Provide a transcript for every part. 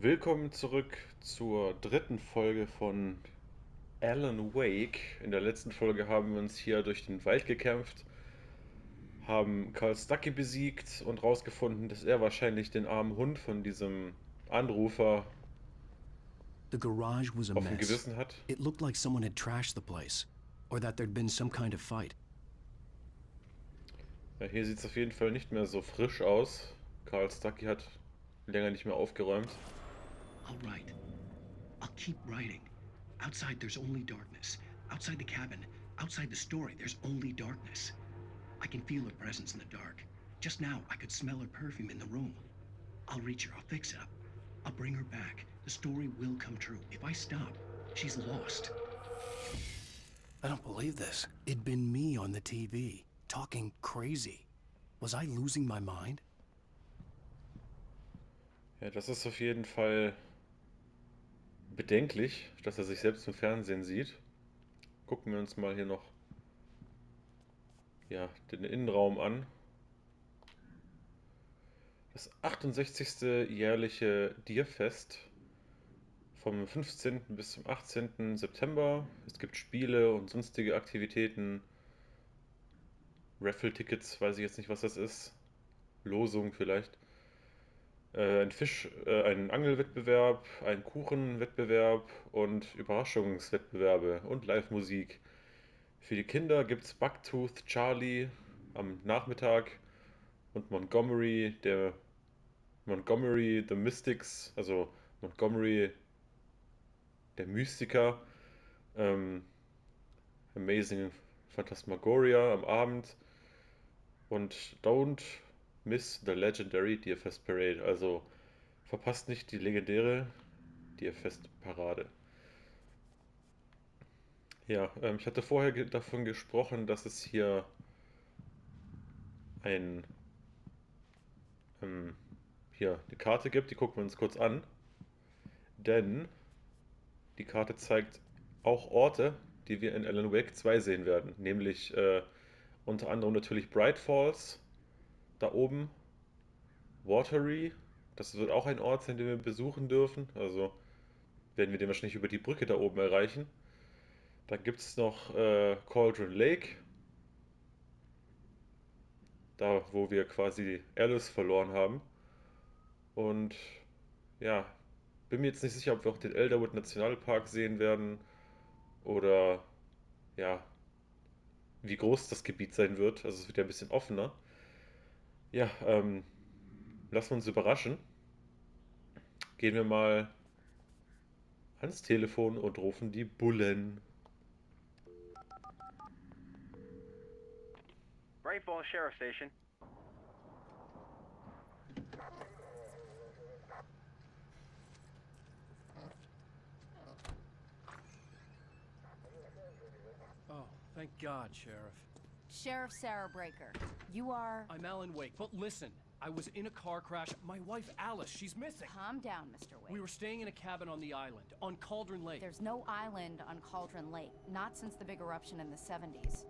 Willkommen zurück zur dritten Folge von Alan Wake. In der letzten Folge haben wir uns hier durch den Wald gekämpft, haben Karl Stucky besiegt und rausgefunden, dass er wahrscheinlich den armen Hund von diesem Anrufer The garage was a auf dem mess. Gewissen hat. It looked like someone had trashed the place, or that there'd been some kind of fight. Ja, hier sieht es auf jeden Fall nicht mehr so frisch aus. Karl Stucky hat länger nicht mehr aufgeräumt. I'll write. I'll keep writing. Outside, there's only darkness. Outside the cabin, outside the story, there's only darkness. I can feel her presence in the dark. Just now, I could smell her perfume in the room. I'll reach her. I'll fix it up. I'll bring her back. The story will come true. If I stop, she's lost. I don't believe this. It'd been me on the TV, talking crazy. Was I losing my mind? Ja, das ist auf jeden Fall bedenklich, dass er sich selbst im Fernsehen sieht. Gucken wir uns mal hier noch den Innenraum an. Das 68. jährliche Dierfest vom 15. bis zum 18. September. Es gibt Spiele und sonstige Aktivitäten. Raffle-Tickets, weiß ich jetzt nicht, was das ist. Losung vielleicht. Ein Angelwettbewerb, ein Kuchenwettbewerb und Überraschungswettbewerbe und Live-Musik. Für die Kinder gibt es Bucktooth Charlie am Nachmittag und Montgomery the Mystics, also Montgomery der Mystiker, ähm, Amazing Phantasmagoria am Abend und Don't Miss the Legendary Deerfest Parade, also verpasst nicht die legendäre Deerfest Parade. Ja, ich hatte vorher davon gesprochen, dass es hier ein eine Karte gibt, die gucken wir uns kurz an, denn die Karte zeigt auch Orte, die wir in Alan Wake 2 sehen werden, nämlich unter anderem natürlich Bright Falls, da oben, Watery, das wird auch ein Ort sein, den wir besuchen dürfen, also werden wir den wahrscheinlich über die Brücke da oben erreichen. Dann gibt es noch Cauldron Lake, da wo wir quasi Alice verloren haben. Und ja, bin mir jetzt nicht sicher, ob wir auch den Elderwood Nationalpark sehen werden oder ja, wie groß das Gebiet sein wird. Also es wird ja ein bisschen offener. Ja, lassen wir uns überraschen. Gehen wir mal ans Telefon und rufen die Bullen. Bright Falls Sheriff Station. Oh, thank God, Sheriff. Sheriff Sarah Breaker, you are... I'm Alan Wake, but listen, I was in a car crash. My wife, Alice, she's missing. Calm down, Mr. Wake. We were staying in a cabin on the island, on Cauldron Lake. There's no island on Cauldron Lake, not since the big eruption in the 70s.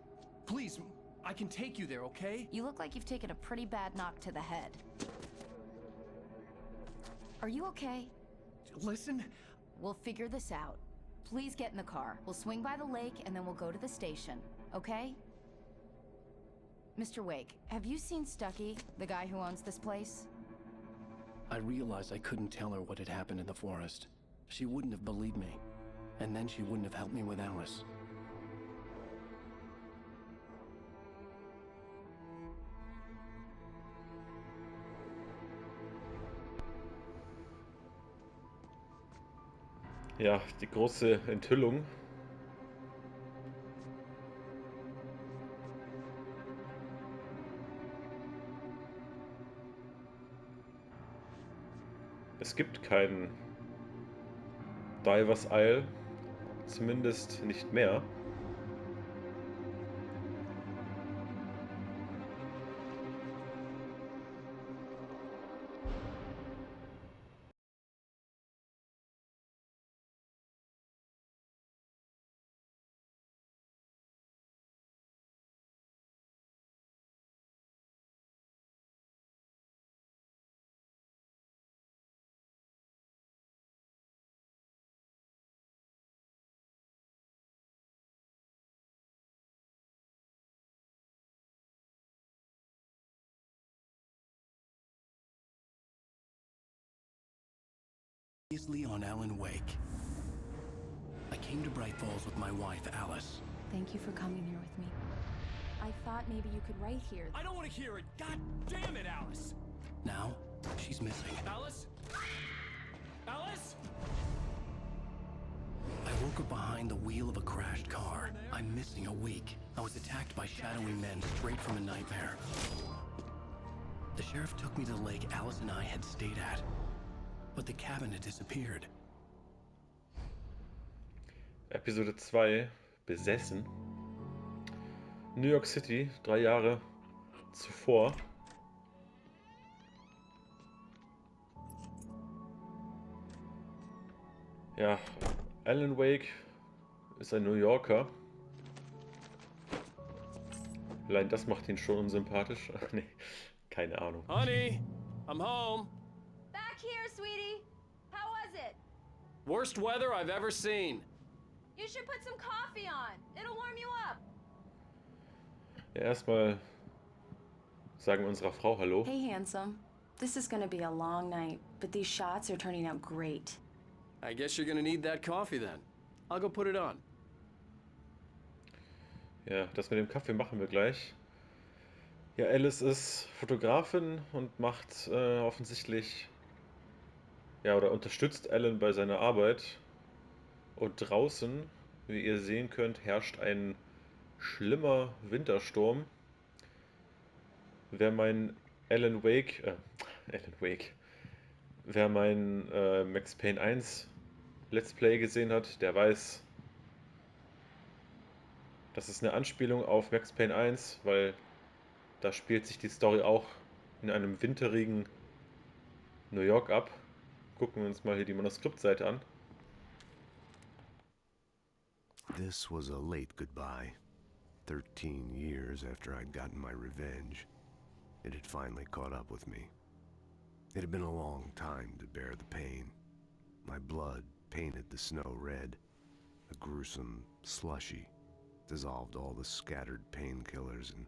Please, I can take you there, okay? You look like you've taken a pretty bad knock to the head. Are you okay? Listen, We'll figure this out. Please get in the car. We'll swing by the lake and then we'll go to the station, okay? Mr. Wake, have you seen Stucky, the guy who owns this place? I realized I couldn't tell her what had happened in the forest. She wouldn't have believed me, and then she wouldn't have helped me with Alice. Ja, die große Enthüllung. Es gibt keinen Divers Isle, zumindest nicht mehr. Previously on Alan Wake. I came to Bright Falls with my wife, Alice. Thank you for coming here with me. I thought maybe you could write here. I don't want to hear it. God damn it, Alice. Now, she's missing. Alice? Alice? I woke up behind the wheel of a crashed car. I'm missing a week. I was attacked by shadowy men straight from a nightmare. The sheriff took me to the lake Alice and I had stayed at. But the cabin had disappeared. Episode 2, Besessen. New York City, 3 Jahre zuvor. Ja, Alan Wake ist ein New Yorker. Allein das macht ihn schon unsympathisch. Ach nee, keine Ahnung. Honey, I'm home. Back here, sweetie. How was it? Worst weather I've ever seen. You should put some coffee on. It'll warm you up. Ja, erstmal sagen wir unserer Frau Hallo. Hey, handsome. This is gonna be a long night, but these shots are turning out great. I guess you're gonna need that coffee then. I'll go put it on. Ja, das mit dem Kaffee machen wir gleich. Ja, Alice ist Fotografin und macht offensichtlich, ja, oder unterstützt Alan bei seiner Arbeit. Und draußen, wie ihr sehen könnt, herrscht ein schlimmer Wintersturm. Wer mein Alan Wake, wer mein Max Payne 1 Let's Play gesehen hat, der weiß, das ist eine Anspielung auf Max Payne 1, weil da spielt sich die Story auch in einem winterigen New York ab. Gucken wir uns mal hier die Manuskriptseite an. This was a late goodbye. 13 years after I'd gotten my revenge, it had finally caught up with me. It had been a long time to bear the pain. My blood painted the snow red. A gruesome slushy dissolved all the scattered painkillers and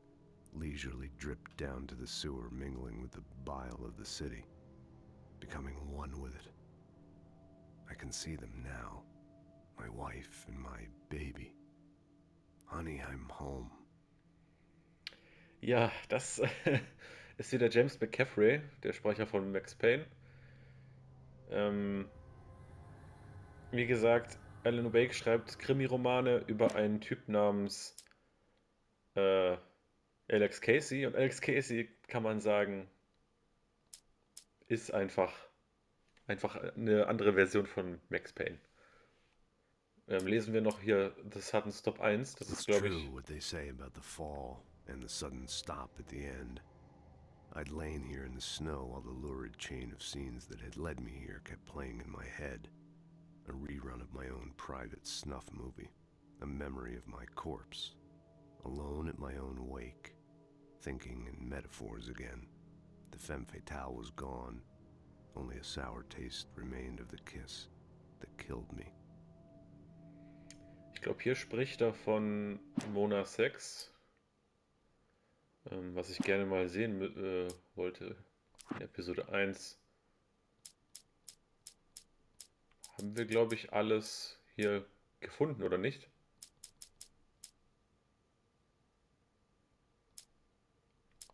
leisurely dripped down to the sewer, mingling with the bile of the city, becoming one with it. I can see them now. My wife and my baby. Honey, I'm home. Ja, das ist wieder James McCaffrey, der Sprecher von Max Payne. Wie gesagt, Alan Wake schreibt Krimi-Romane über einen Typ namens Alex Casey. Und Alex Casey, kann man sagen, ist einfach eine andere Version von Max Payne. Lesen wir noch hier The Sudden Stop 1. Das ist, It's glaube true ich, what they say about the fall and the sudden stop at the end. I'd lain here in the snow while the lurid chain of scenes that had led me here kept playing in my head. A rerun of my own private snuff movie. A memory of my corpse. Alone at my own wake. Thinking in metaphors again. The femme fatale was gone. Only a sour taste remained of the kiss that killed me. Ich glaube, hier spricht er von Mona Sex, was ich gerne mal sehen wollte in Episode 1. Haben wir, glaube ich, alles hier gefunden, oder nicht?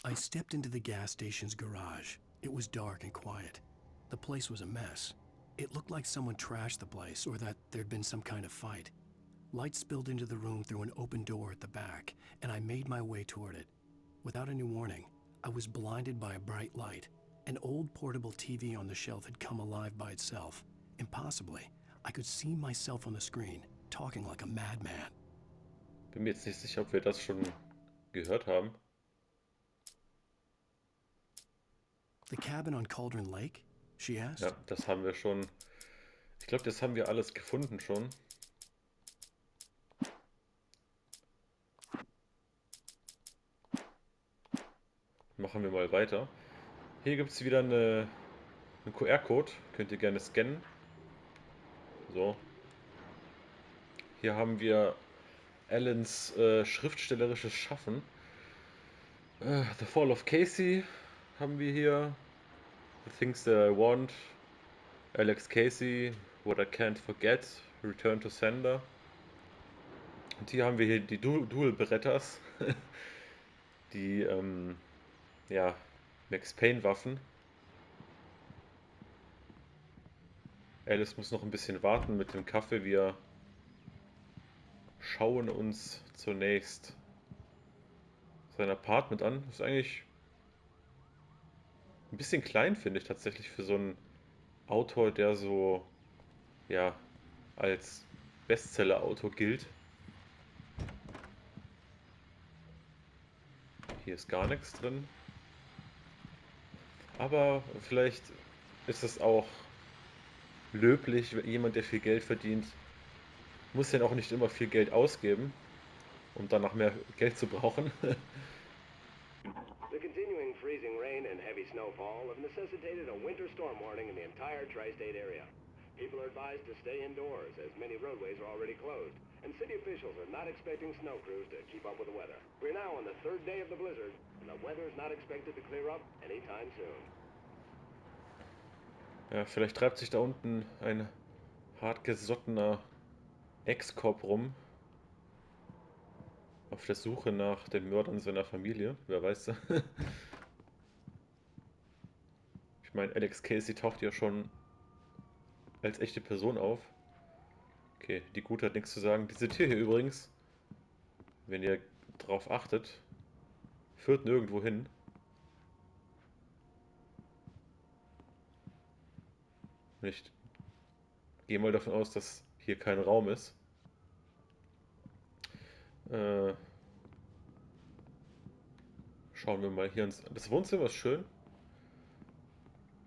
I stepped into the gas station's garage. It was dark and quiet. The place was a mess. It looked like someone trashed the place or that there'd been some kind of fight. Light spilled into the room through an open door at the back, and I made my way toward it. Without any warning, I was blinded by a bright light. An old portable TV on the shelf had come alive by itself. Impossibly, I could see myself on the screen, talking like a madman. Bin mir jetzt nicht sicher, ob wir das schon gehört haben. The cabin on Cauldron Lake? She asked. Ja, das haben wir schon. Ich glaube, das haben wir alles gefunden schon. Machen wir mal weiter. Hier gibt es wieder einen QR-Code. Könnt ihr gerne scannen. So. Hier haben wir Alans schriftstellerisches Schaffen. The Fall of Casey haben wir hier. The Things That I Want. Alex Casey, What I Can't Forget, Return to Sender. Und hier haben wir hier die Dual Berettas, die ja, Max Payne Waffen. Alice muss noch ein bisschen warten mit dem Kaffee. Wir schauen uns zunächst sein Apartment an. Ist eigentlich ein bisschen klein, finde ich tatsächlich, für so einen Autor, der so, ja, als Bestseller-Autor gilt. Hier ist gar nichts drin. Aber vielleicht ist es auch löblich, jemand, der viel Geld verdient, muss ja auch nicht immer viel Geld ausgeben, um danach mehr Geld zu brauchen. The continuing freezing rain and heavy snowfall have necessitated a winter storm warning in the entire tri-state area. People are advised to stay indoors as many roadways are already closed, and city officials are not expecting snow crews to keep up with the weather. We're now on the third day of the blizzard, and the weather is not expected to clear up anytime soon. Ja, vielleicht treibt sich da unten ein hartgesottener Ex-Cop rum, auf der Suche nach den Mördern seiner Familie. Wer weiß. Ich meine, Alex Casey taucht ja schon als echte Person auf. Okay, die Gute hat nichts zu sagen. Diese Tür hier übrigens, wenn ihr drauf achtet, führt nirgendwo hin. Und ich gehe mal davon aus, dass hier kein Raum ist. Schauen wir mal hier ins... Das Wohnzimmer ist schön.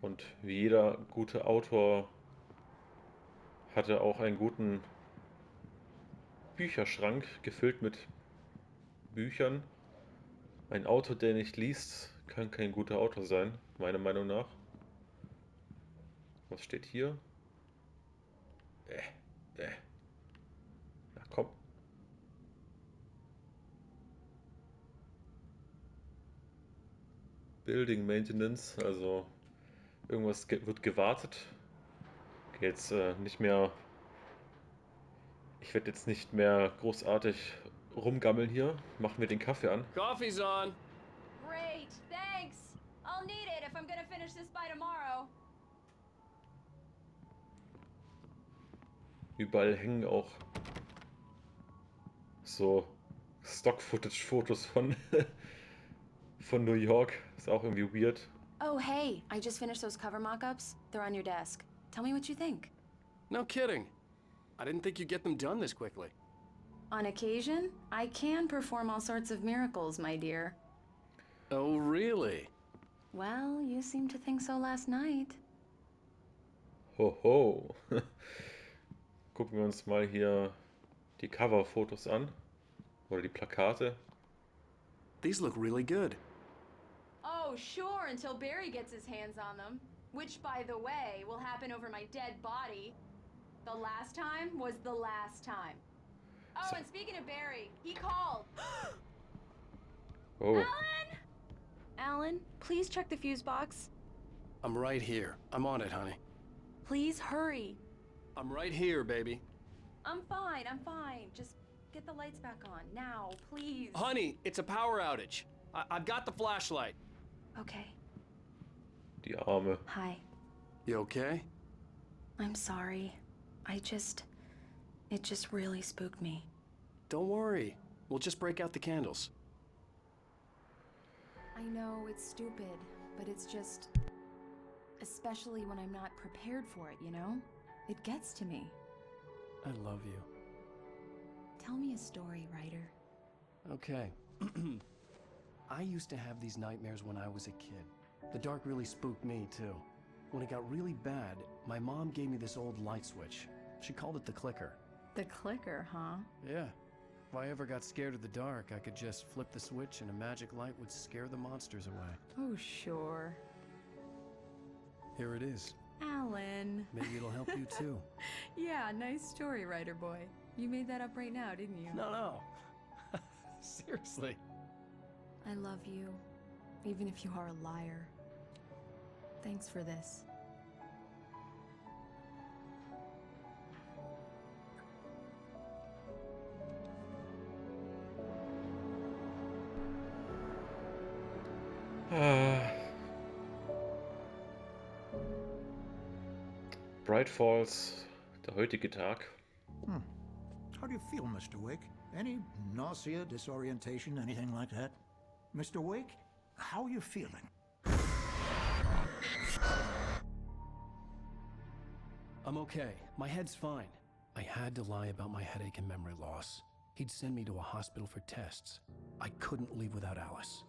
Und wie jeder gute Autor hatte auch einen guten Bücherschrank, gefüllt mit Büchern. Ein Autor, der nicht liest, kann kein guter Autor sein, meiner Meinung nach. Was steht hier? Na komm. Building Maintenance, also irgendwas wird gewartet. Okay, jetzt nicht mehr. Ich werde jetzt nicht mehr großartig rumgammeln hier. Machen wir den Kaffee an. Coffee's on. Great, thanks. I'll need it if I'm gonna finish this by tomorrow. Überall hängen auch so Stock-Footage-Fotos von New York. Ist auch irgendwie weird. Oh, hey, I just finished those cover mock-ups. They're on your desk. Tell me what you think. No kidding. I didn't think you'd get them done this quickly. On occasion, I can perform all sorts of miracles, my dear. Oh, really? Well, you seemed to think so last night. Hoho. Gucken wir uns mal hier die Cover-Fotos an. Oder die Plakate. These look really good. Oh, sure, until Barry gets his hands on them. Which, by the way, will happen over my dead body. The last time was the last time. Oh, and speaking of Barry, he called. Oh. Alan? Alan, please check the fuse box. I'm right here. I'm on it, honey. Please hurry. I'm right here, baby. I'm fine, I'm fine. Just get the lights back on, now, please. Honey, it's a power outage. I've got the flashlight. Okay. Die Arme. Hi. You okay? I'm sorry. It just really spooked me. Don't worry. We'll just break out the candles. I know it's stupid, but it's just... Especially when I'm not prepared for it, you know? It gets to me. I love you. Tell me a story, writer. Okay. I used to have these nightmares when I was a kid. The dark really spooked me, too. When it got really bad, my mom gave me this old light switch. She called it the clicker. The clicker, huh? Yeah. If I ever got scared of the dark, I could just flip the switch and a magic light would scare the monsters away. Oh, sure. Here it is. Alan. Maybe it'll help you, too. Yeah, nice story, writer boy. You made that up right now, didn't you? No. Seriously. I love you, even if you are a liar. Thanks for this. Bright Falls, der heutige Tag. How do you feel, Mr. Wake? Any nausea, disorientation, anything like that? Mr. Wake, how are you feeling? I'm okay. My head's fine. I had to lie about my headache and memory loss. He'd send me to a hospital for tests. I couldn't leave without Alice.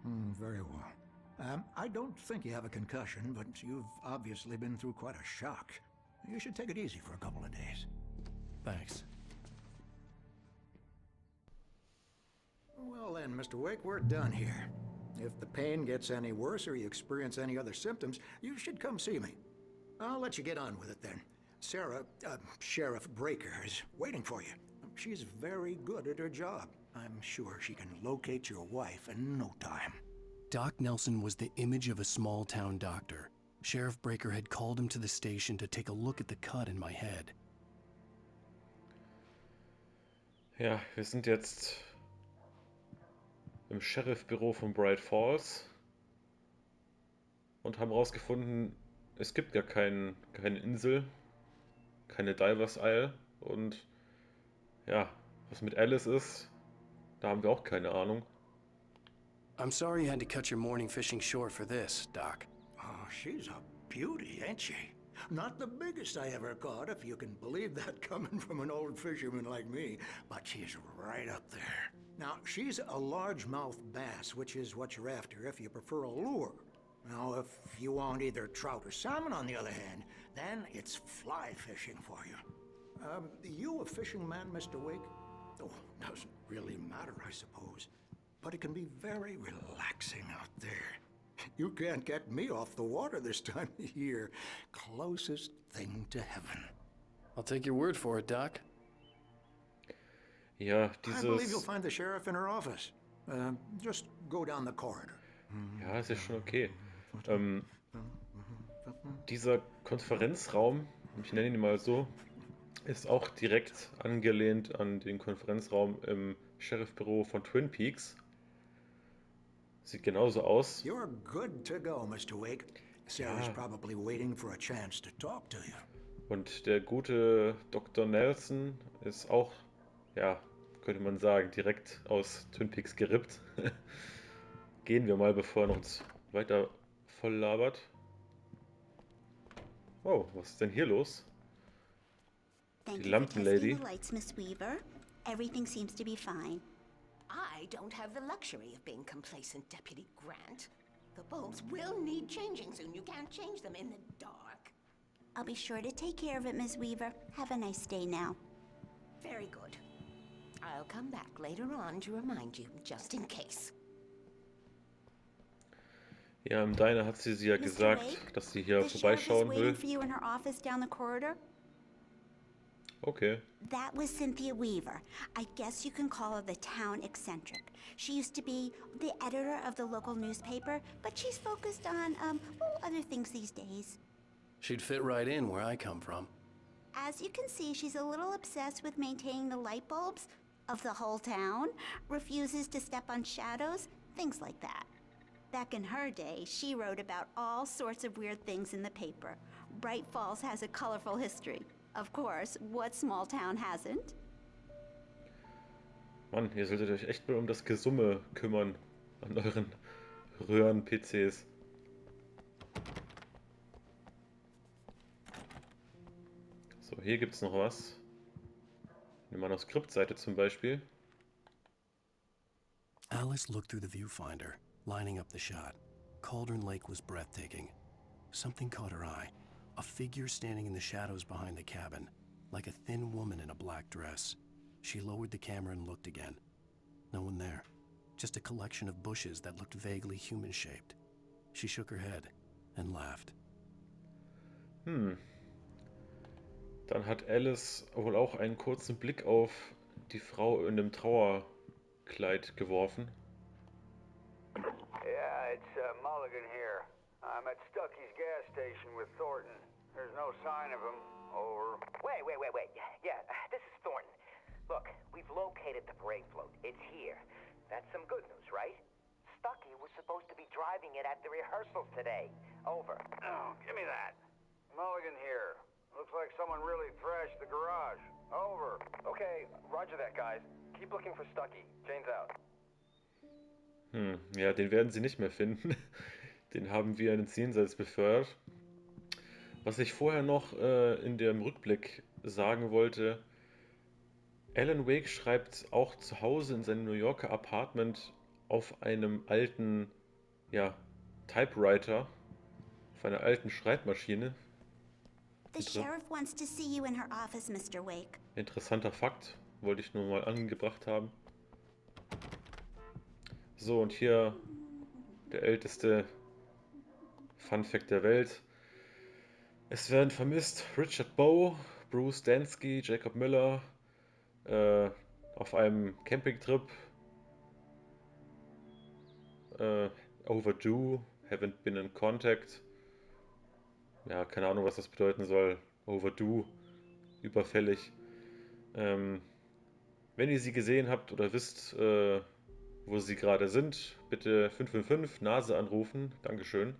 Very well. I don't think you have a concussion, but you've obviously been through quite a shock. You should take it easy for a couple of days. Thanks. Well then, Mr. Wake, we're done here. If the pain gets any worse or you experience any other symptoms, you should come see me. I'll let you get on with it then. Sarah, Sheriff Breaker, is waiting for you. She's very good at her job. I'm sure she can locate your wife in no time. Doc Nelson was the image of a small-town doctor. Sheriff Breaker had called him to the station to take a look at the cut in my head. Ja, wir sind jetzt im Sheriffbüro von Bright Falls und haben herausgefunden, es gibt gar keine Insel, keine Divers Isle und ja, was mit Alice ist, da haben wir auch keine Ahnung. I'm sorry you had to cut your morning fishing short for this, Doc. Oh, she's a beauty, ain't she? Not the biggest I ever caught, if you can believe that coming from an old fisherman like me, but she's right up there. Now, she's a largemouth bass, which is what you're after if you prefer a lure. Now, if you want either trout or salmon, on the other hand, then it's fly fishing for you. You a fishing man, Mr. Wake? Oh, doesn't really matter, I suppose. But it can be very relaxing out there. You can't get me off the water this time of year. Closest thing to heaven. I'll take your word for it, Doc. Ja, I believe you'll find the sheriff in her office. Just go down the corridor. Ja, ist ja schon okay. Dieser Konferenzraum, ich nenne ihn mal so, ist auch direkt angelehnt an den Konferenzraum im Sheriffbüro von Twin Peaks. Sieht genauso aus. You're good to go, Mr. Wake. Sarah's probably waiting for a chance to talk to you. Und der gute Dr. Nelson ist auch, ja, könnte man sagen, direkt aus Twin Peaks gerippt. Gehen wir mal, bevor er noch uns weiter voll labert. Oh, was ist denn hier los? Thank Die you for Lampenlady. testing the lights, Miss Weaver. Everything seems to be fine. I don't have the luxury of being complacent, Deputy Grant. The bulbs will need changing soon. You can't change them in the dark. I'll be sure to take care of it, Miss Weaver. Have a nice day now. Very good. I'll come back later on to remind you, just in case. Ja, im Diner hat sie ja Mr. gesagt, Wake, dass sie hier the sheriff is vorbeischauen waiting will. for you in her office down the corridor. Okay. That was Cynthia Weaver. I guess you can call her the town eccentric. She used to be the editor of the local newspaper, but she's focused on, other things these days. She'd fit right in where I come from. As you can see, she's a little obsessed with maintaining the light bulbs of the whole town, refuses to step on shadows, things like that. Back in her day, she wrote about all sorts of weird things in the paper. Bright Falls has a colorful history. Of course, what small town hasn't? Mann, ihr solltet euch echt mal um das Gesumme kümmern an euren Röhren-PCs. So, hier gibt's noch was. Eine Manuskriptseite zum Beispiel. Alice looked through the viewfinder, lining up the shot. Cauldron Lake was breathtaking. Something caught her eye. A figure standing in the shadows behind the cabin, like a thin woman in a black dress. She lowered the camera and looked again. No one there. Just a collection of bushes that looked vaguely human-shaped. She shook her head and laughed. Dann hat Alice wohl auch einen kurzen Blick auf die Frau in dem Trauerkleid geworfen. Yeah, it's Mulligan here. I'm at Stucky's gas station with Thornton. There's no sign of him. Over. Wait. Yeah, this is Thornton. Look, we've located the brake float. It's here. That's some good news, right? Stucky was supposed to be driving it at the rehearsals today. Over. Oh, give me that. Mulligan here. someone really thrashed the garage. Over. Okay, roger that, guys. Keep looking for Stucky. Jane's out. Ja, den werden sie nicht mehr finden. Den haben wir ins Jenseits befördert. Was ich vorher noch in dem Rückblick sagen wollte, Alan Wake schreibt auch zu Hause in seinem New Yorker Apartment auf einem alten, ja, Typewriter, auf einer alten Schreibmaschine. The sheriff wants to see you in her office, Mr. Wake. Interessanter Fakt, wollte ich nur mal angebracht haben. So, und hier der älteste Funfact der Welt. Es werden vermisst Richard Bowe, Bruce Dansky, Jacob Miller auf einem Campingtrip. Overdue, haven't been in contact. Ja, keine Ahnung, was das bedeuten soll. Overdue, überfällig. Wenn ihr sie gesehen habt oder wisst, wo sie gerade sind, bitte 555 Nase anrufen. Dankeschön.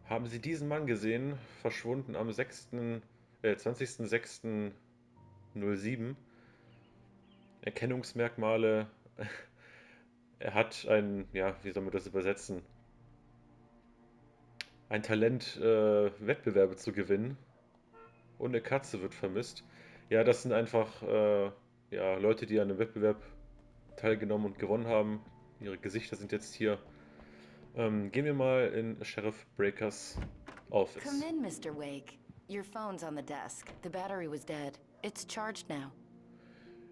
Haben Sie diesen Mann gesehen? Verschwunden am 20.06.07. Erkennungsmerkmale. Er hat ein, ja, wie soll man das übersetzen? Ein Talent, Wettbewerbe zu gewinnen. Und eine Katze wird vermisst. Ja, das sind einfach ja, Leute, die an einem Wettbewerb teilgenommen und gewonnen haben. Ihre Gesichter sind jetzt hier. Gehen wir mal in Sheriff Breakers Office. Come in, Mr. Wake. Your phone's on the desk. The battery was dead. It's charged now.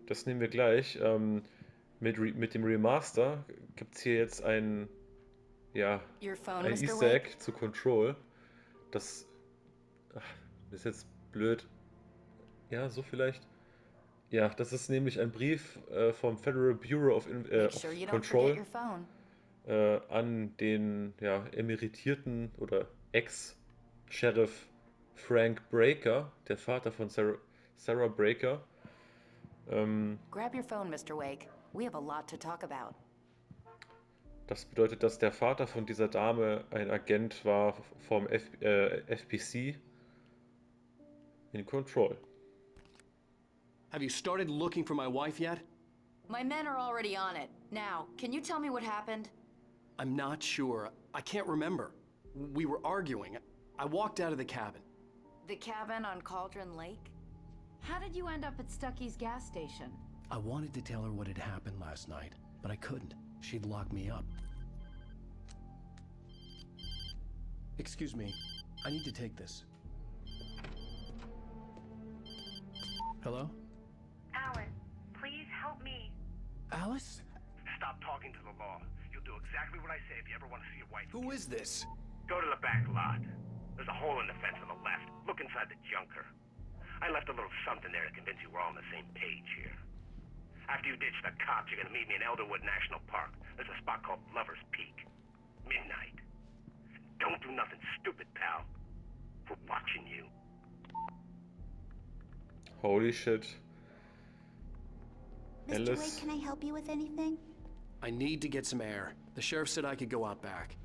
Das nehmen wir gleich. Mit dem Remaster gibt es hier jetzt ein, ja, ein Easter Egg zu Control. Das ist jetzt blöd. Ja, so vielleicht. Ja, das ist nämlich ein Brief vom Federal Bureau of Control an den, ja, emeritierten oder Ex-Sheriff Frank Breaker, der Vater von Sarah Breaker. Grab your phone, Mr. Wake. We have a lot to talk about. Das bedeutet, dass der Vater von dieser Dame ein Agent war vom FPC in Control. Have you started looking for my wife yet? My men are already on it. Now, can you tell me what happened? I'm not sure. I can't remember. We were arguing. I walked out of the cabin. The cabin on Cauldron Lake? How did you end up at Stucky's gas station? I wanted to tell her what had happened last night, but I couldn't. She'd lock me up. Excuse me. I need to take this. Hello? Alan, please help me. Alice? Stop talking to the law. You'll do exactly what I say if you ever want to see your wife. Who is this? Go to the back lot. There's a hole in the fence on the left. Look inside the junker. I left a little something there to convince you we're all on the same page here. After you ditch the cops, you're gonna meet me in Elderwood National Park. There's a spot called Lover's Peak. Midnight. Don't do nothing stupid, pal. We're watching you. Holy shit. Mr. Wake, can I help you with anything? I need to get some air. The sheriff said I could go out back.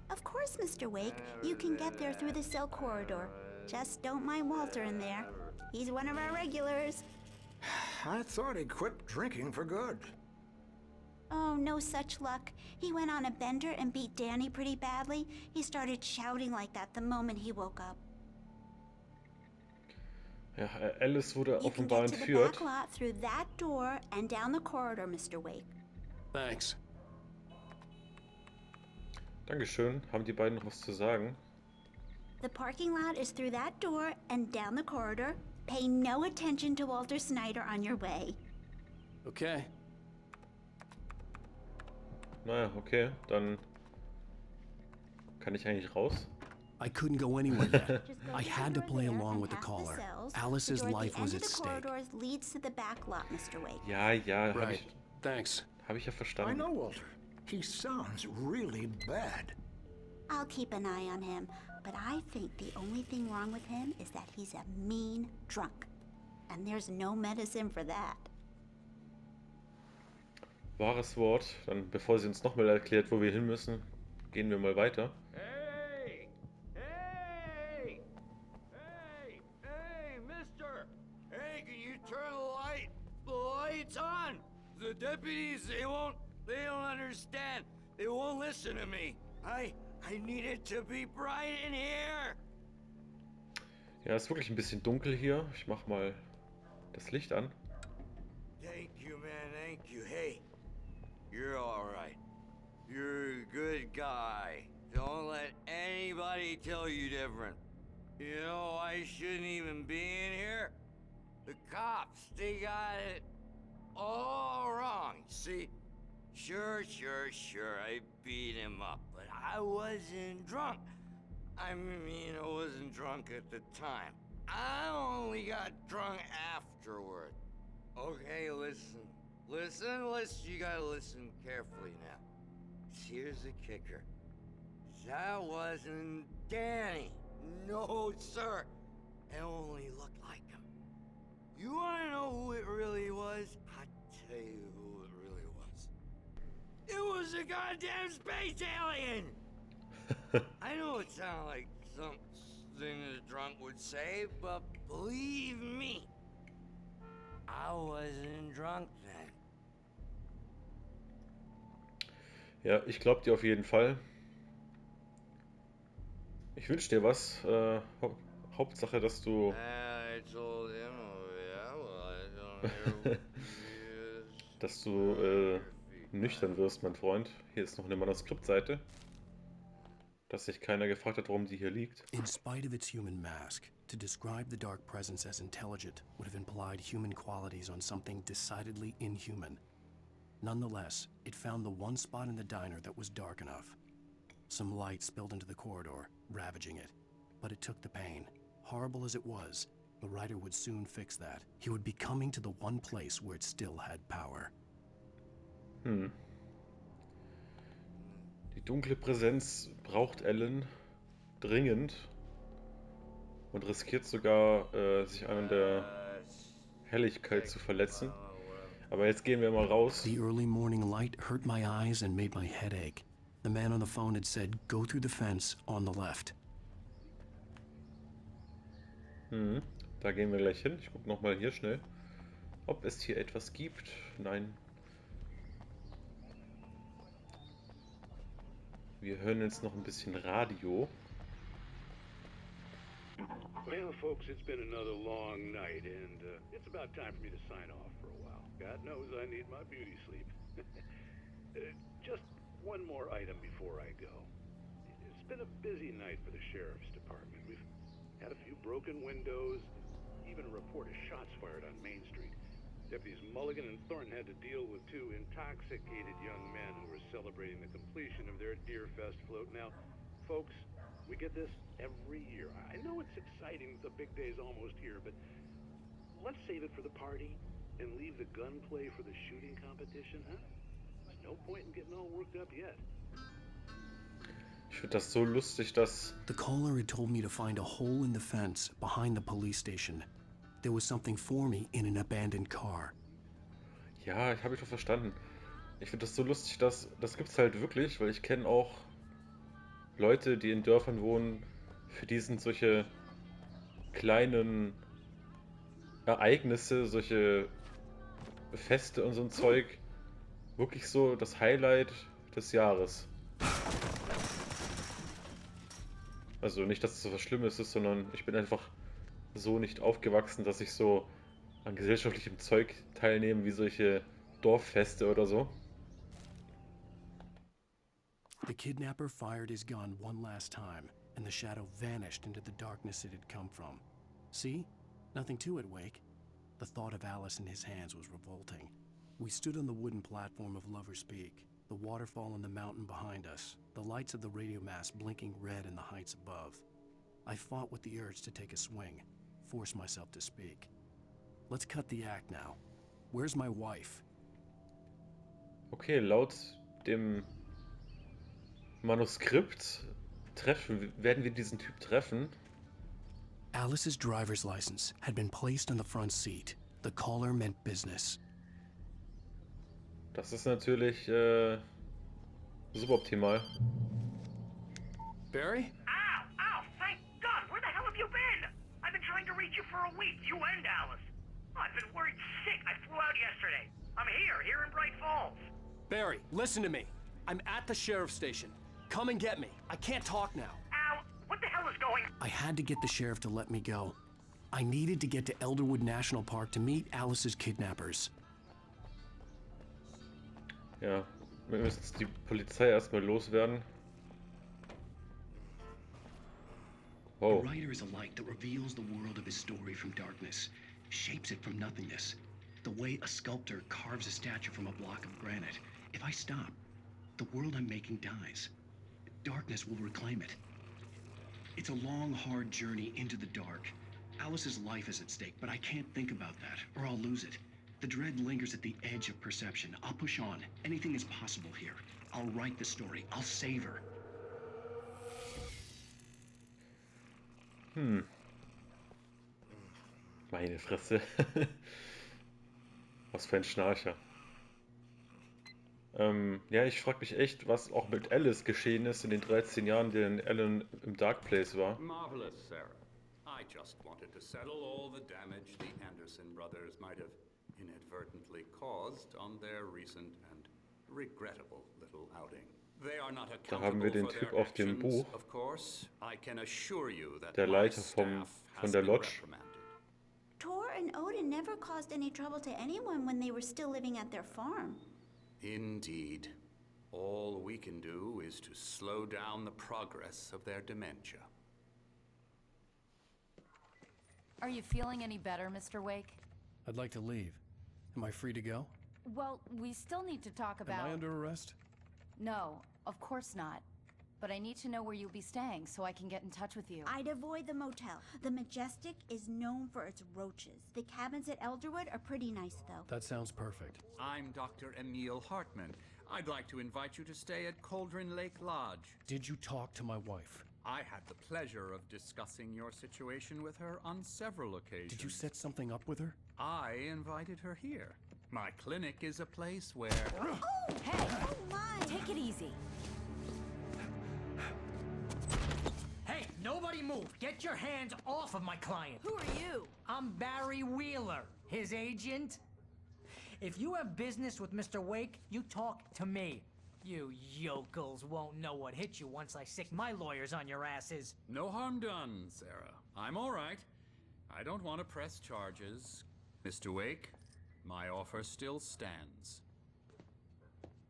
Of course, Mr. Wake. You can get there through the cell corridor. Just don't mind Walter in there. He's one of our regulars. I thought he quit drinking for good. Oh, no such luck. He went on a bender and beat Danny pretty badly. He started shouting like that the moment he woke up. Ja, Alice wurde You can offenbar get to the entführt. back lot through that door and down the corridor, Mr. Wake. Thanks. Dankeschön. Haben die beiden noch was zu sagen? The parking lot is through that door and down the corridor. Pay no attention to Walter Snyder on your way. Okay. Naja, okay, dann kann ich eigentlich raus? I couldn't go anywhere yet. I had to play along with the caller. Alice's life was at stake. Corridors leads to the back lot, Mr. Wake. Ja, ja, Right. Thanks. Hab ich ja I verstanden. know, Walter. He sounds really bad. I'll keep an eye on him, but I think the only thing wrong with him is that he's a mean drunk. And there's no medicine for that. Wahres Wort. Dann, bevor sie uns nochmal erklärt, wo wir hin müssen, gehen wir mal weiter. Hey! Hey! the deputies, they don't understand. They won't listen to me. I need it to be bright in here. Ja, ist wirklich ein bisschen dunkel hier. Ich mach mal das Licht an. Thank you, man, thank you. Hey, you're all right. You're a good guy. Don't let anybody tell you different. You know, I shouldn't even be in here. The cops, they got it all wrong. See, sure, I beat him up, but I wasn't drunk. I mean, I wasn't drunk at the time. I only got drunk afterward. Okay, listen, you gotta listen carefully now. Here's the kicker. That wasn't Danny. No, sir. It only looked like him. You wanna know who it really was? I'll tell you who it really was. It was a goddamn space alien! I know it sounds like something a drunk would say, but believe me, I wasn't drunk then. Ja, ich glaub dir auf jeden Fall. Ich wünsch dir was. Hauptsache, dass du... I told him, oh yeah, well, I don't hear dass du nüchtern wirst, mein Freund. Hier ist noch eine Manuskriptseite. Dass sich keiner gefragt hat, warum die hier liegt. In spite of its human mask, to describe the dark presence as intelligent would have implied human qualities on something decidedly inhuman. Nonetheless, it found the one spot in the diner that was dark enough. Some light spilled into the corridor, ravaging it. But it took the pain. Horrible as it was, the writer would soon fix that. He would be coming to the one place where it still had power. Die dunkle Präsenz braucht Ellen dringend und riskiert sogar, sich an der Helligkeit zu verletzen. Aber jetzt gehen wir mal raus. The early morning light hurt my eyes and made my head ache. The man on the phone had said, "Go through the fence on the left." Da gehen wir gleich hin. Ich gucke nochmal hier schnell, ob es hier etwas gibt. Nein. Wir hören jetzt noch ein bisschen Radio. Well, folks, it's been another long night, and it's about time for me to sign off for a while. God knows I need my beauty sleep. Just one more item before I go. It's been a busy night for the Sheriff's Department. We've had a few broken windows, even a report of shots fired on Main Street. Deputies Mulligan and Thornton had to deal with two intoxicated young men who were celebrating the completion of their Deer Fest float. Now, folks, we get this every year. I know it's exciting that the big day's almost here, but let's save it for the party and leave the gunplay for the shooting competition, huh? There's no point in getting all worked up yet. Ich finde das so lustig, dass... The caller had told me to find a hole in the fence behind the police station. There was something for me in an abandoned car. Ja, ich habe doch verstanden. Ich finde das so lustig, dass das gibt's halt wirklich, weil ich kenne auch Leute, die in Dörfern wohnen, für die sind solche kleinen Ereignisse, solche Feste und so ein Zeug wirklich so das Highlight des Jahres. Also nicht, dass es so was Schlimmes ist, sondern ich bin einfach so nicht aufgewachsen, dass ich so an gesellschaftlichem Zeug teilnehme, wie solche Dorffeste oder so. The kidnapper fired his gun one last time, and the shadow vanished into the darkness it had come from. See? Nothing to it, Wake. The thought of Alice in his hands was revolting. We stood on the wooden platform of Lover's Peak, the waterfall on the mountain behind us, the lights of the radio mast blinking red in the heights above. I fought with the urge to take a swing, force myself to speak. Let's cut the act now. Where's my wife? Okay, laut dem Manuskript werden wir diesen Typ treffen. Alice's driver's license had been placed on the front seat. The caller meant business. Das ist natürlich suboptimal. Barry? Ow! Thank God! Where the hell have you been? I've been trying to reach you for a week, you and Alice. Oh, I've been worried sick. I flew out yesterday. I'm here in Bright Falls. Barry, listen to me. I'm at the sheriff's station. Come and get me. I can't talk now. Al, what the hell is going on? I had to get the sheriff to let me go. I needed to get to Elderwood National Park to meet Alice's kidnappers. Ja, wir müssen jetzt die Polizei erstmal loswerden. A writer is a light that reveals the world of his story from darkness, shapes it from nothingness. The way a sculptor carves a statue from a block of granite. If I stop, the world I'm making dies. Darkness will reclaim it. It's a long, hard journey into the dark. Alice's life is at stake, but I can't think about that, or I'll lose it. The dread lingers at the edge of perception. I'll push on. Anything is possible here. I'll write the story. I'll save her. Meine Fresse. Was für ein Schnarcher. Ja, ich frage mich echt, was auch mit Alice geschehen ist in den 13 Jahren, in denen Alan im Dark Place war. Marvelous, Sarah. I just wanted to settle all the damage the Anderson brothers might have inadvertently caused on their recent and regrettable little outing. They are not Da haben wir den Typ auf dem Buch, of course. I can assure you that der my Leiter staff von has der been Lodge. reprimanded. Tor and Odin never caused any trouble to anyone when they were still living at their farm. Indeed. All we can do is to slow down the progress of their dementia. Are you feeling any better, Mr. Wake? I'd like to leave. Am I free to go? Well, we still need to talk about... Am I under arrest? No, of course not. But I need to know where you'll be staying so I can get in touch with you. I'd avoid the motel. The Majestic is known for its roaches. The cabins at Elderwood are pretty nice, though. That sounds perfect. I'm Dr. Emil Hartman. I'd like to invite you to stay at Cauldron Lake Lodge. Did you talk to my wife? I had the pleasure of discussing your situation with her on several occasions. Did you set something up with her? I invited her here. My clinic is a place where... Oh, Hey! Oh, my! Take it easy. Hey, nobody move. Get your hands off of my client. Who are you? I'm Barry Wheeler, his agent. If you have business with Mr. Wake, you talk to me. You yokels won't know what hit you once I sick my lawyers on your asses. No harm done, Sarah. I'm all right. I don't want to press charges. Mr. Wake, my offer still stands.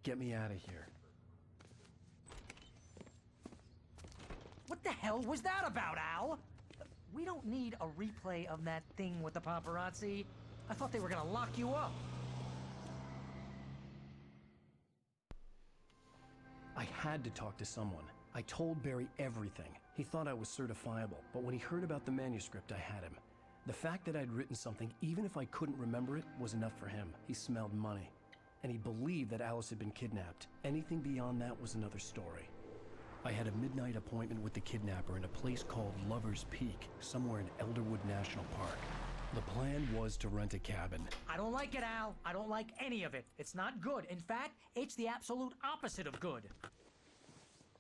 Get me out of here. What the hell was that about, Al? We don't need a replay of that thing with the paparazzi. I thought they were gonna lock you up. I had to talk to someone. I told Barry everything. He thought I was certifiable, but when he heard about the manuscript, I had him. The fact that I'd written something, even if I couldn't remember it, was enough for him. He smelled money. And he believed that Alice had been kidnapped. Anything beyond that was another story. I had a midnight appointment with the kidnapper in a place called Lover's Peak, somewhere in Elderwood National Park. The plan was to rent a cabin. I don't like it, Al. I don't like any of it. It's not good. In fact, it's the absolute opposite of good.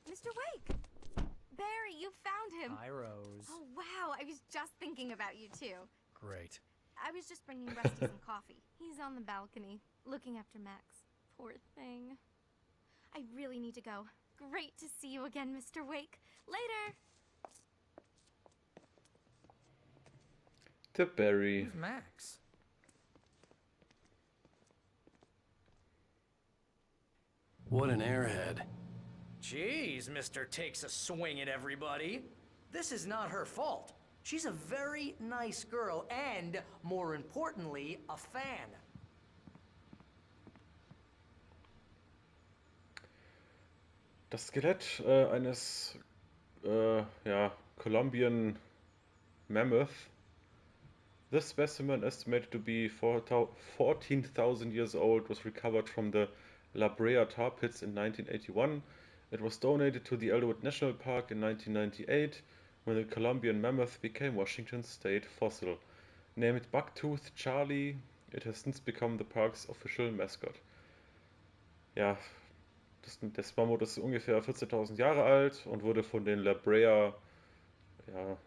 Mr. Wake! Barry, you found him! Hi, Rose. Oh, wow. I was just thinking about you, too. Great. I was just bringing Rusty some coffee. He's on the balcony, looking after Max. Poor thing. I really need to go. Great to see you again, Mr. Wake. Later! To Barry. Who's Max? What an airhead. Jeez, Mr. Takes a swing at everybody. This is not her fault. She's a very nice girl and, more importantly, a fan. Das Skelett eines ja, Colombian Mammoth. This specimen, estimated to be 14,000 years old, was recovered from the La Brea tar pits in 1981. It was donated to the Elderwood National Park in 1998 when the Colombian mammoth became Washington's state fossil. Named Bucktooth Charlie, it has since become the park's official mascot. Ja, das Mammut ist ungefähr 14.000 Jahre alt und wurde von den La Brea ja,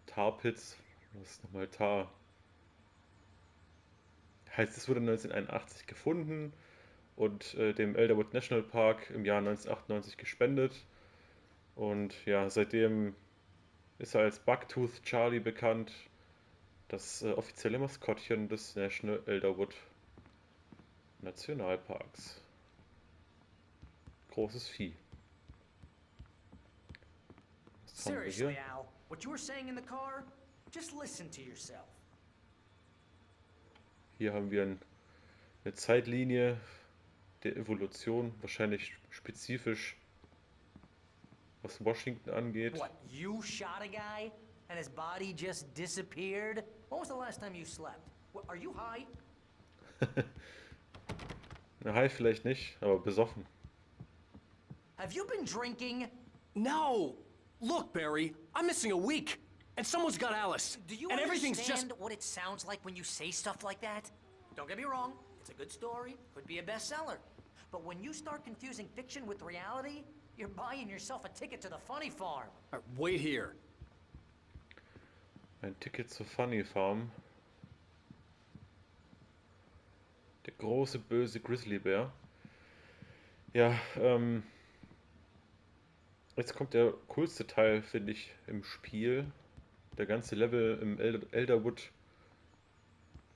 Tar Pits, was ist nochmal Tar? Heißt, es wurde 1981 gefunden und dem Elderwood National Park im Jahr 1998 gespendet. Und ja, seitdem ist er als Bucktooth Charlie bekannt, das offizielle Maskottchen des National Elderwood Nationalparks. Großes Vieh. Was haben wir Seriously, hier? Al, what you were saying in the car, just listen to yourself. Hier haben wir eine Zeitlinie der Evolution, wahrscheinlich spezifisch, was Washington angeht. What, you shot a guy and his body just disappeared? When was the last time you slept? What, are you high? Na, high vielleicht nicht, aber besoffen. Have you been drinking? No! Look, Barry, I'm missing a week, and someone's got Alice. Do you and everything's understand just... what it sounds like when you say stuff like that? Don't get me wrong, it's a good story, could be a bestseller. But when you start confusing fiction with reality, you're buying yourself a ticket to the funny farm. All right, wait here. Ein Ticket zur Funny Farm. Der große böse Grizzlybär. Ja, jetzt kommt der coolste Teil, finde ich, im Spiel. Der ganze Level im Elderwood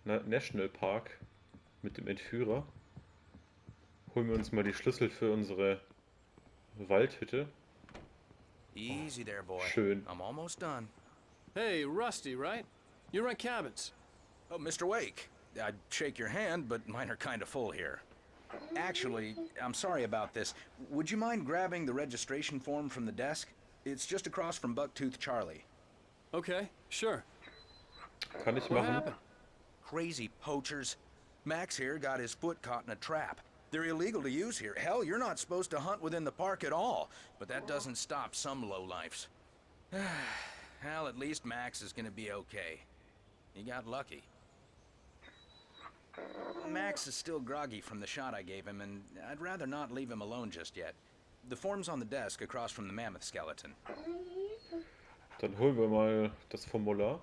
National Park mit dem Entführer. Holen wir uns mal die Schlüssel für unsere Waldhütte. Easy there, boy. Schön. I'm almost done. Hey, Rusty, right? You rent cabins. Oh, Mr. Wake. I'd shake your hand, but mine are kind of full here. Actually, I'm sorry about this. Would you mind grabbing the registration form from the desk? It's just across from Bucktooth Charlie. Okay, sure. Kann ich What machen. happened? Crazy poachers. Max here got his foot caught in a trap. They're illegal to use here. Hell, you're not supposed to hunt within the park at all. But that doesn't stop some lowlifes. Well, at least Max is gonna be okay. He got lucky. Max is still groggy from the shot I gave him, and I'd rather not leave him alone just yet. The form's on the desk across from the mammoth skeleton. Dann holen wir mal das Formular.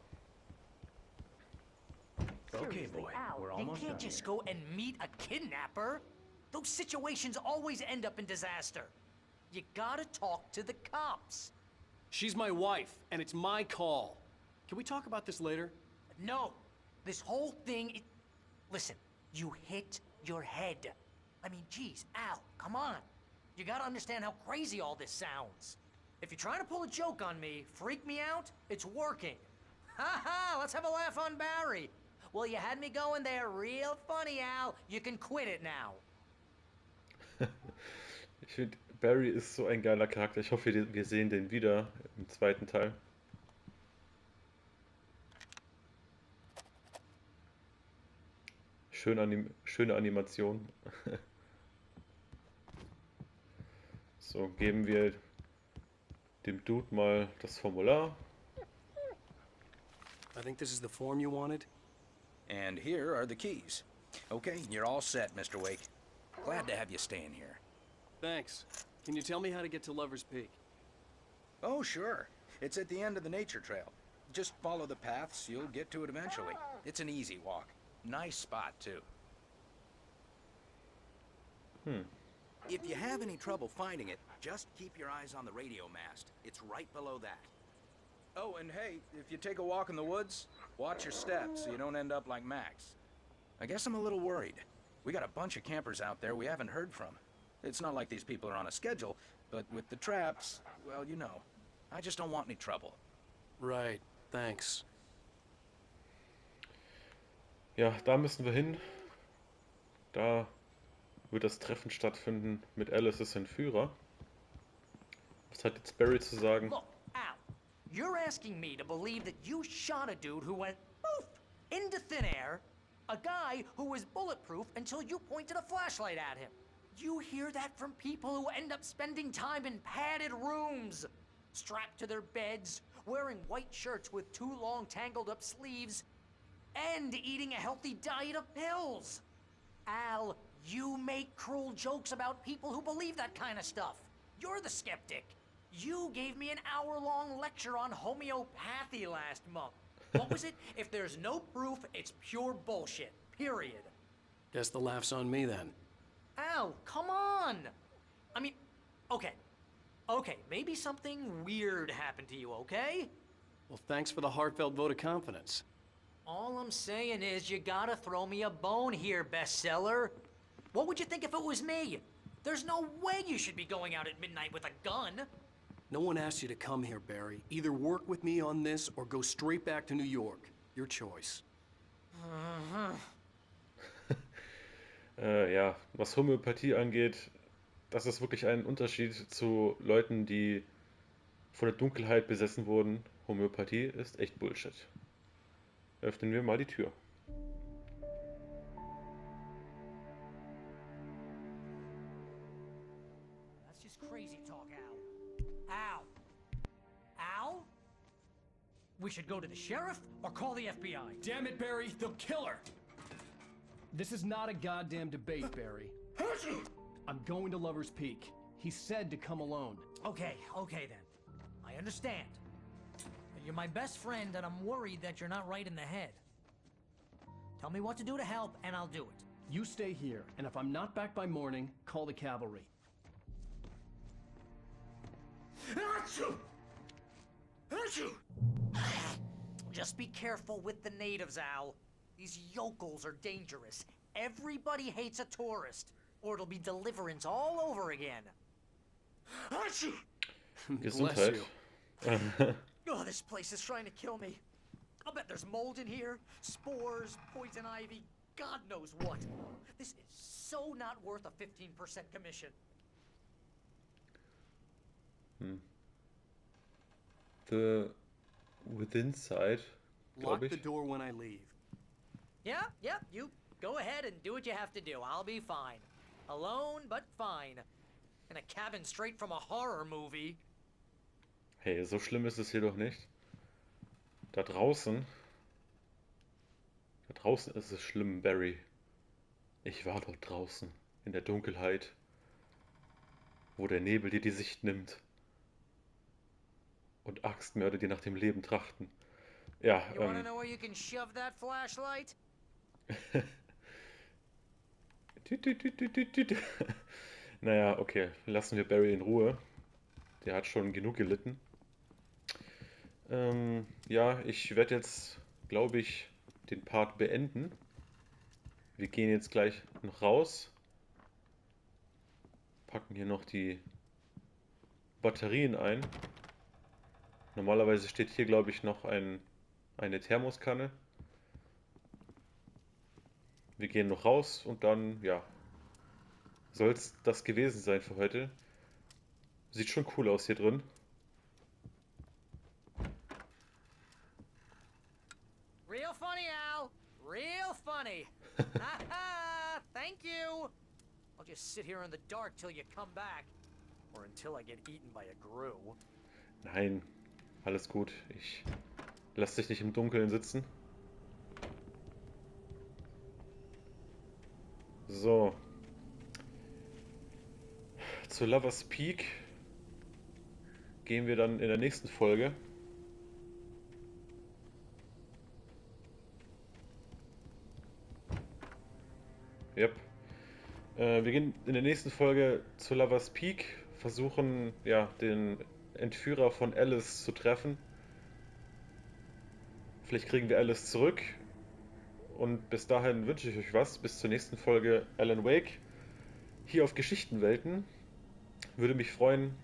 Okay, boy, we're almost done. You can't just go and meet a kidnapper. Those situations always end up in disaster. You gotta talk to the cops. She's my wife, and it's my call. Can we talk about this later? No, this whole thing. Listen, you hit your head. I mean, geez, Al, come on. You gotta understand how crazy all this sounds. If you're trying to pull a joke on me, freak me out, it's working. Ha ha, let's have a laugh on Barry. Well, you had me going there real funny, Al. You can quit it now. Ich finde, Barry ist so ein geiler Charakter. Ich hoffe, wir sehen den wieder im zweiten Teil. Schöne Animation. So, geben wir dem Dude mal das Formular. I think this is the form you wanted. And here are the keys. Okay, you're all set, Mr. Wake. Glad to have you staying here. Thanks. Can you tell me how to get to Lover's Peak? Oh, sure. It's at the end of the nature trail. Just follow the paths, you'll get to it eventually. It's an easy walk. Nice spot, too. If you have any trouble finding it, just keep your eyes on the radio mast. It's right below that. Oh, and hey, if you take a walk in the woods, watch your steps so you don't end up like Max. I guess I'm a little worried. We got a bunch of campers out there we haven't heard from. It's not like these people are on a schedule, but with the traps, well, you know. I just don't want any trouble. Right, thanks. Ja, da müssen wir hin. Da wird das Treffen stattfinden mit Alice's Entführer. Was hat jetzt Barry zu sagen? Look, Al, you're asking me to believe that you shot a dude who went poof into thin air, a guy who was bulletproof until you pointed a flashlight at him. You hear that from people who end up spending time in padded rooms, strapped to their beds, wearing white shirts with too long tangled up sleeves, and eating a healthy diet of pills. Al, you make cruel jokes about people who believe that kind of stuff. You're the skeptic. You gave me an hour-long lecture on homeopathy last month. What was it? If there's no proof, it's pure bullshit. Period. Guess the laugh's on me then. Al, come on! I mean, okay. Okay, maybe something weird happened to you, okay? Well, thanks for the heartfelt vote of confidence. All I'm saying is you gotta throw me a bone here, bestseller. What would you think if it was me? There's no way you should be going out at midnight with a gun. No one asked you to come here, Barry. Either work with me on this or go straight back to New York. Your choice. Ja, was Homöopathie angeht, das ist wirklich ein Unterschied zu Leuten, die von der Dunkelheit besessen wurden. Homöopathie ist echt Bullshit. Öffnen wir mal die Tür. That's just crazy talk, Al. Al? Al? We should go to the sheriff or call the FBI. Damn it, Barry, they'll kill her! This is not a goddamn debate, Barry. I'm going to Lover's Peak. He said to come alone. Okay then. I understand. You're my best friend, and I'm worried that you're not right in the head. Tell me what to do to help, and I'll do it. You stay here, and if I'm not back by morning, call the cavalry. Just be careful with the natives, Al. These yokels are dangerous. Everybody hates a tourist, or it'll be deliverance all over again. Gesundheit. Oh, this place is trying to kill me. I'll bet there's mold in here, spores, poison ivy, God knows what. This is so not worth a 15% commission. The within side, Lock glaube ich. the door when I leave. Yeah, you go ahead and do what you have to do. I'll be fine. Alone, but fine. In a cabin straight from a horror movie. Hey, so schlimm ist es hier doch nicht. Da draußen ist es schlimm, Barry. Ich war dort draußen, in der Dunkelheit, wo der Nebel dir die Sicht nimmt und Axtmörder, die nach dem Leben trachten. Ja, You wanna know where you can shove that flashlight? Naja, okay, lassen wir Barry in Ruhe. Der hat schon genug gelitten. Ja, ich werde jetzt, glaube ich, den Part beenden. Wir gehen jetzt gleich noch raus. Packen hier noch die Batterien ein. Normalerweise steht hier, glaube ich, noch eine Thermoskanne. Wir gehen noch raus und dann, ja, soll es das gewesen sein für heute. Sieht schon cool aus hier drin. Real funny, Al. Real funny. Haha, thank you. I'll just sit here in the dark till you come back. Or until I get eaten by a grue. Nein, alles gut. Ich lass dich nicht im Dunkeln sitzen. So. Zu Lover's Peak gehen wir dann in der nächsten Folge. Yep. Wir gehen in der nächsten Folge zu Lover's Peak, versuchen ja den Entführer von Alice zu treffen. Vielleicht kriegen wir Alice zurück. Und bis dahin wünsche ich euch was. Bis zur nächsten Folge Alan Wake. Hier auf Geschichtenwelten. Würde mich freuen.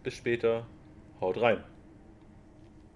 Bis später. Haut rein.